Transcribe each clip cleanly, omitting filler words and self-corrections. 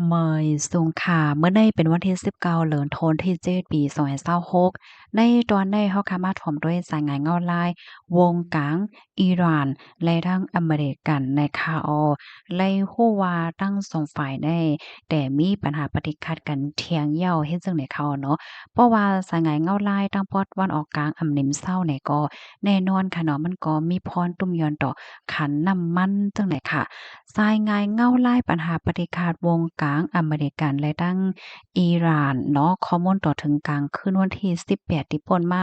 เมยสูงค่ะเมื่อในเป็นวันที่19เดือนธันวาคมที่7ปี2026ในตอนในเฮาค่ะมาถ่อมด้วยสายงานเงาลายวงกลางอิหร่านและทั้งอเมริกันนะคะไล่ฮู้ว่าทั้งสองฝ่ายได้แต่มีปัญหาปะติขัดกันเถียงเย้าเฮ็ดจั่งใดเขาเนาะเพราะว่าสายงานเงาลายทั้งปอดตะวันออกกลางอำนิมเซาเนี่ยก็แน่นอนค่ะเนาะมันก็มีพรตุ้มย้อนต่อขันน้ำมันจั่งใดค่ะ ทรายงานเง่าไล่ปัญหาปฏิฆาตวงกลางอเมริกันและตั้งอิหร่านเนาะข้อมูลต่อถึงกลางคืนวันที่18ที่ผ่านมา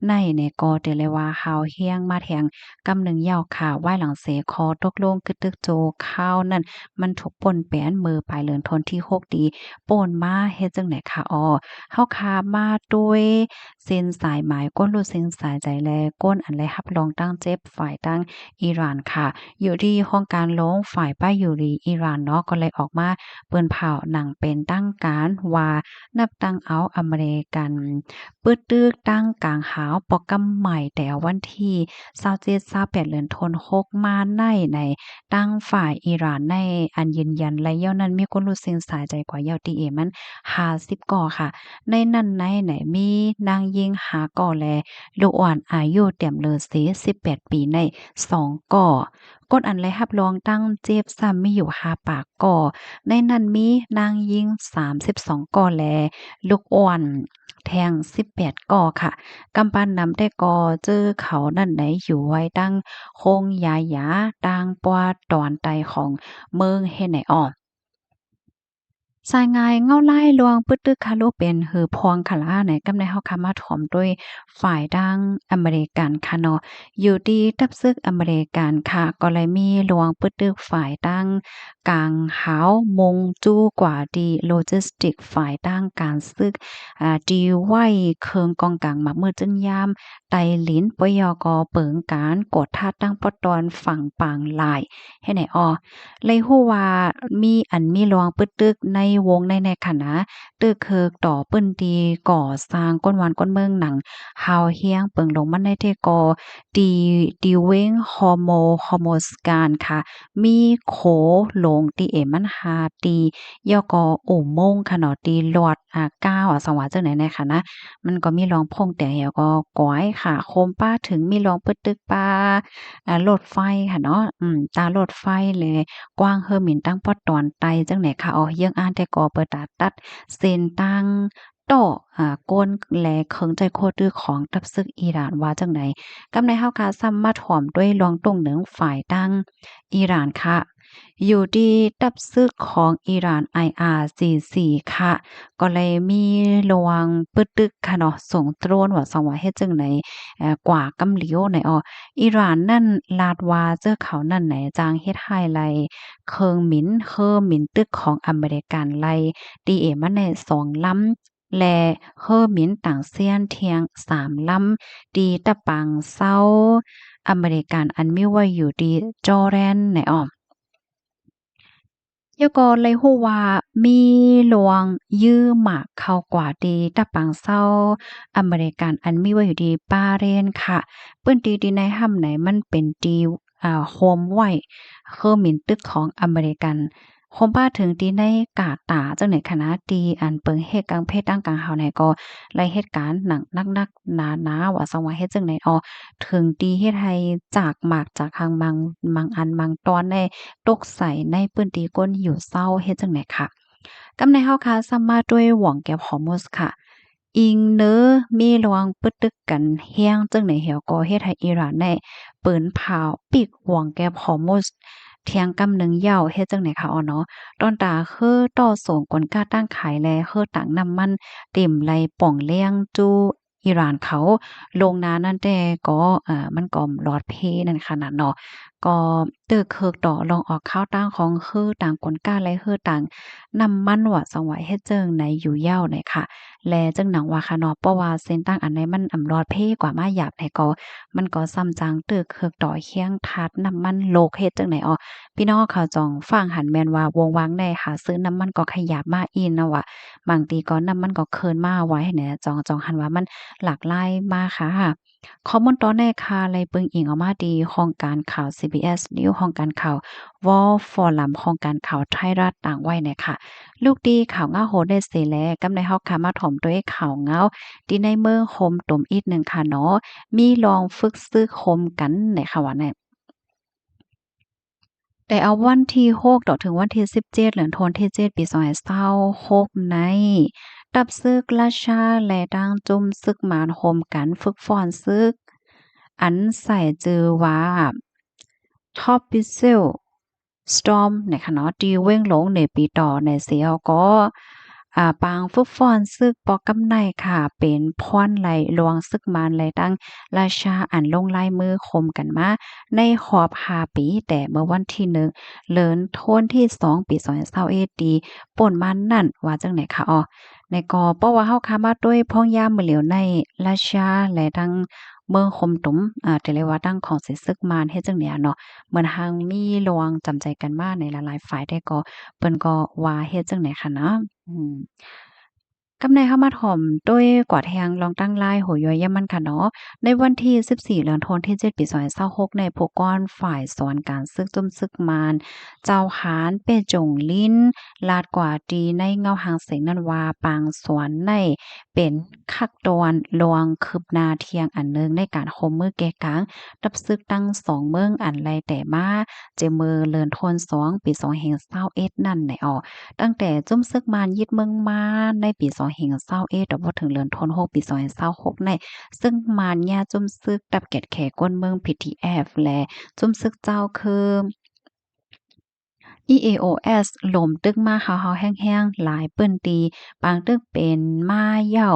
ในก็ได้เลยว่าฮาวเฮียงมาแทงกำหนึ่งยาวค่ะไหว้หลังเสคอตกลงกึกตึกโจข้าวนั่นมันถูกป่นแปนมือปลายเดือนธันวาคมที่6ดีป่นมาเฮ็ดจังไหนคะเฮาคามาด้วยเส้นสายหมายก้นรูดเส้นสายใจแลก้นอันแลรับรองตั้งเจ็บฝ่ายตั้งอิหร่านค่ะ อยู่ที่ห้องการลงฝ่ายป้ายยูรีอิหร่านเนาะก็เลยออกมาเปิ้นเผาหนังเป็นตั้งการว่านับตั้งเอาอเมริกันปึดตึกตั้งกลางหาวปอกกำใหม่แต่วันที่27-28เดือนธันวาคมมาในตั้งฝ่ายอิหร่านในอันยืนยันและเย้านั้นมีคนรู้สึกสายใจกว่าเย้าตีเอมัน50ก่อค่ะในนั้นไหนมีนางยิงหาก่อแลลูกอ่อนอายุเต็มเลยสิ18ปีใน2ก่อ กดอันไรรับรองตั้งเจ็บซ้ำมีอยู่5ปากก่อในนั้นมีนางยิง32ก่อแลลูกอ่อนแทง18ก่อค่ะกำปั้นนำได้ก่อเจอเขานั่นไหนอยู่ไว้ตั้งโคงยายาตางปวาตอนไตของเมืองเฮ็ดไหนอ้อ สายงายเงาไล่ลวงปึดตึกคาโลเป็นหือพองคาลาในกำในเฮาคามาถ่อมด้วยฝ่ายดังอเมริกันค่ะเนาะอยู่ดีตับซึกอเมริกันค่ะก็เลยมีลวงปึดตึกฝ่ายดังกลางหาวมงจู้กว่าดีโลจิสติกฝ่ายดังการซึกดีไว้เคิงกองกลางมักมือจึงยามไตลิ้นปยกเปิงการกดทัดตั้งปอตอนฝั่งปางลายให้ไหนอ้อ เลยฮู้ว่ามีอันมีรองปึกตึกในวงในคณะตึกเคิกต่อเปิ้นดีก่อสร้างก้นวานก้นเมืองหนังฮาวเฮียงเปิงลงมันในเทกอดีดีเวงฮอร์โมสการค่ะมีโขหลงตีเอมันหาตียอกอโอมงค่ะเนาะตีหลอดก้าวสว่าจังไหนในค่ะนะมันก็มีรองพงแต่เหี่ยวก็ก้อยค่ะโคมป้าถึงมีรองปึกตึกป้ารถไฟค่ะเนาะตารถไฟเลย กว้างเฮอหมิ่นตั้งปอดตอนไตจังไหนค่ะเยื่องอ่านแต่ก่อเปิดตาตัดเส้นตั้งโต้ก้นแลเคิงใจโคตรของทัพซึกอิหร่านว่าจังไหนกำในเฮาค่ะซ้ำมาถ่อมด้วยรองตรงเหนืองฝ่ายตั้งอิหร่านค่ะอยู่ดีตับซึกของอิหร่าน IRGC ค่ะก็เลยมีระวังปึดตึกค่ะเนาะส่งโดรนว่าสว่าเฮ็ดจังไหนกว่ากำเหลียวไหนอิหร่านนั่นลาดว่าเจ้าเขานั่นไหนจางเฮ็ดให้ไล เคิงหมินเคอหมินตึกของอเมริกันไล่ตีเอมาใน2ลำและเฮอหมินต่างเซียนเทียง3ลำตีตะปังเซาอเมริกันอันมีไว้อยู่ดีจอร์แดนในอ้อม ยก็เลยฮู้ว่ามีหลวงยื้อหมากเข้ากว่าดีตะปังเซาอเมริกันอันมีไว้อยู่ดีบาห์เรนค่ะเปิ้นตีที่ในห้ำไหนมันเป็นตีโฮมไว้คือหมิ่นตึกของอเมริกันโฮมบ้าถึงตีในกาตาจังไหนคณะตีอันเปิงเฮ็ดกลางเพศตั้งกลางเฮาไหนก็ไล่เหตุการณ์หนังนักๆหนาๆว่าสังว่าเฮ็ดจังไหนถึงตีเฮ็ดให้จากหมากจากทางบางอันบางตอนได้ ตกใส่ในพื้นที่ก้นหิวเศร้าเฮ็ดจังได๋ค่ะกำในเฮาค่ะซ้ำมาด้วยหว่องแก้วฮอร์โมสค่ะอิงเนอมีระวังปึดตึกกันแฮงจังไหนเหี่ยวก็เฮ็ดให้อิหร่านได้เปิ้นเผาปิกหว่องแก้วฮอร์โมสเที่ยงกำหนึ่งยาวเฮ็ดจังได๋ค่ะเนาะตอนตาคือต่อส่งกลกาตั้งขายแลคือตังน้ำมันเต็มไหลป่องเลี้ยงจู้อิหร่านเขาลงนานั่นแต่ก็มันก็หลอดเพนั่นขนาดเนาะ ก็ตึกเคิกดอกลองออกข้าวตั้งของคือต่างกนก้าและคือต่างนำมันว่าสังไหวเฮ็ดเจิงในอยู่เหย้าไหนค่ะแลจึงหนังว่าค่ะเนาะเพราะว่าเส้นตั้งอันใดมันรอดเพกว่ามาหยาบไหนก็มันก็ซ้ำจางตึกเคิกดอกเคียงทัดน้ำมันโลกเฮ็ดจังไหนพี่น้องเขาจองฟังหันแม่นว่าวงวางได้หาซื้อน้ำมันก็ขยับมาอีนนะว่าบางทีก็น้ำมันก็เคินมาไว้แหน่จองหันว่ามันหลากหลายมากค่ะ ข้อมูลตอนในค่ะเลยเปิงอิงออกมาดีห้องการข่าว CBS News ห้องการข่าว Wall Forum ห้องการข่าวไทยรัฐต่างไว้เนี่ยค่ะลูกดีข่าวเงาโหได้เสแลกำในเฮาค่ะมาถ่อมด้วยข่าวเงาที่ในเมืองโฮมตุ่มอีกหนึ่งค่ะเนาะมีลองฝึกซึกโฮมกันในค่ะว่าแน่แต่เอาวันที่6ต่อถึงวันที่17เดือนธันวาคมที่7ปี2026ในตับซึกราชาและดังจุ่มซึกหมานโฮมกันฝึกฟ้อนซึก อันใส่จือว่า Tropical Storm นะคะเนาะที่เว้งหลงในปีต่อในเสียวก็ปางฟุกฟ้อนซึกปอกกำไนค่ะเป็นพรไหลหลวงซึกมานไหลตั้งราชาอันลงลายมือคมกันมาในขอบ5ปีแต่เมื่อวันที่1เดือนธันวาคมที่2ปี2021ดีป่นมานั่นว่าจังไหนคะอ๋อในก็เพราะว่าเฮาคามาด้วยพ้องยามมื้อเหลียวในราชาและทั้งเมืองคมตุมแต่เรียกว่าตั้งของเสซึกมานเฮ็ดจังเนี่ยเนาะเหมือนหังมีระวังจำใจกันมาในหลายๆฝ่ายได้ก็เปิ้นก็ว่าเฮ็ดจังไหนคะนะกำในเข้ามาถ่อมด้วยกว่าแทงลองตั้งไล่โหยย้อยยมันค่ะเนาะในวันที่14เดือนธันวาคมที่7ปี2026ในผู้ก้อนฝ่ายสอนการซึกจุ่มซึกมานเจ้าหารเป้จงลิ้นลาดกว่าดีในเงาหางเสียงนันว่าปางสวนในเป็นคักตอนลวงคืบนาเทียงอันนึงในการคมมือแก่กลางดับซึกตั้ง2เมืองอันไรแต่มาเจมือเลินทน2ปี2021นั่นไหนออ ตั้งแต่จุ้มซึกมานยึดเมืองมาในปี2021แต่พอถึงเดือนธันวาคมปี2026ในซึ่งมานญาจุ้มซึกดับเก็ดแขก้นเมือง PTF และจุ้มซึกเจ้าคือ EAOS ลมตึกมาเฮาๆแห้งๆหลายเปิ้นตีปางตึกเป็นมาเหย้า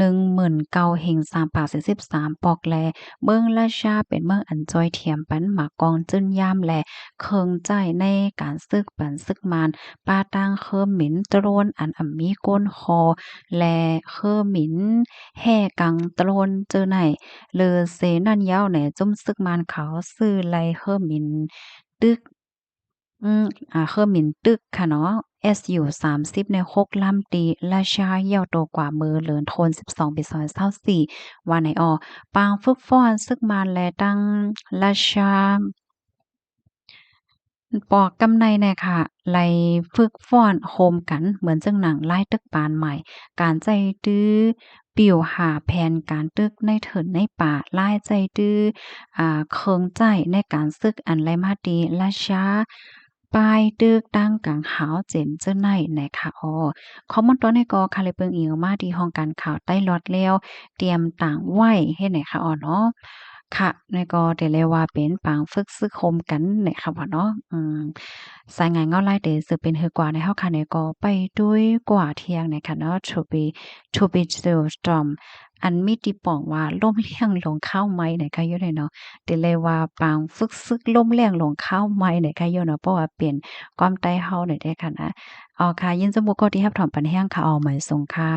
19,000เฮง3ปาก43ปอกแลเมืองราชาเป็นเมืองอันจ้อยเทียมปันหมากองจึ้นยามและเคิงใจในการซึกปันซึกมานปาตางเคอหมินตรนอันมีก้นคอและเคอหมินแห่กังตรนเจอไหนเลอเซนั่นยาวแหนจุ้มซึกมานเขาซื้อไลเคอหมินตึก คือหมิ่นตึกค่ะเนาะ SU 30ใน6ลำตีราชาเหี่ยวโตกว่ามือเหลินโทน12ปี2024ว่าไหนอ้อปางฝึกฟ้อนซึกมานแลตั้งราชา ปอกกำไนเนี่ยค่ะไล่ฝึกฟ้อนโฮมกันเหมือนจังหนังลายตึกปานใหม่การใจดื้อปิ่วหาแผนการตึกในเถินในป่าลายใจดื้อเคิงใจในการซึกอันไรมาดีราชาปลายตึกตั้งกลางหาวเจ็มเจ้าในนะคะอ้อข้อมูลตัวนี้ก็ค่ะเลยเบิ่งอิงออกมาที่ห้องการข่าวใต้ล็อตแล้วเตรียมต่างไว้เฮ็ดไหนคะอ้อเนาะ ค่ะนี่ก็ได้เรียกว่าเป็นปางฝึกซึกคมกันเนี่ยค่ะว่าเนาะสายงานเงาลายเดสือเป็นฮือกว่าในเฮาค่ะเนี่ยก็ไปด้วยกว่าเที่ยงเนี่ยค่ะเนาะ to be still storm อันมีติป้องว่าล่มเลี่ยงลงข้าวไหมเนี่ยค่ะอยู่เนี่ยเนาะได้เลยว่าปางฝึกซึกล่มเลี่ยงลงข้าวไหมเนี่ยค่ะอยู่เนาะเพราะว่าเปลี่ยนความใต้เฮาเนี่ยได้ค่ะนะอ๋อค่ะยินสมุก็ที่รับถอมปันแห้งค่ะออหมายสงค่ะ